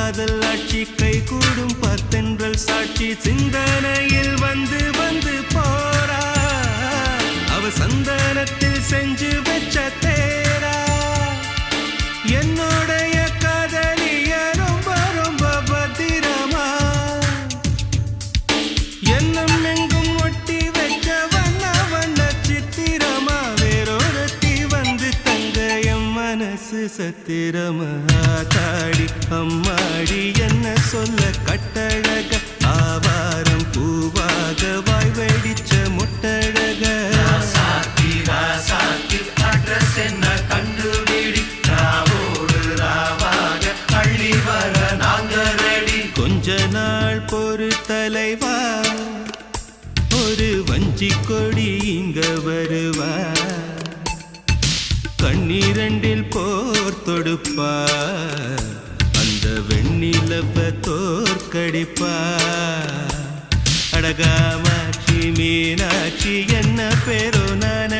காதல் ஆட்சி கை கூடும் பத்தென்றல் சாட்சி சிந்தனையில் வந்து வந்து போறா அவ சந்தனத்தில் செஞ்சு வச்ச தேரா என்னுடைய காதலிய ரொம்ப ரொம்ப பத்திரமா என்னும் எங்கும் ஒட்டி வச்ச வண்ண வண்ண சித்திரமா வேறொருத்தி வந்து தங்க என் மனசு சத்திரமா தாடி அம்மாடி என்ன சொல்ல கட்டழக ஆவாரம் பூவாக வாய் வெடிச்ச முட்டழக அட்ரஸ் என்ன கண்டுபிடி ராவோடு ராவாக அள்ளி வர நாங்க ரெடி கொஞ்ச நாள் பொறு தலைவா ஒரு வஞ்சி கொடி இங்க வருவா கண்ணீரண்டில் போர் தொடுப்பா அந்த வெண்ணிலவ தோற்கடிப்பா அடகாமாட்சி மீனாட்சி என்ன பேரோ நான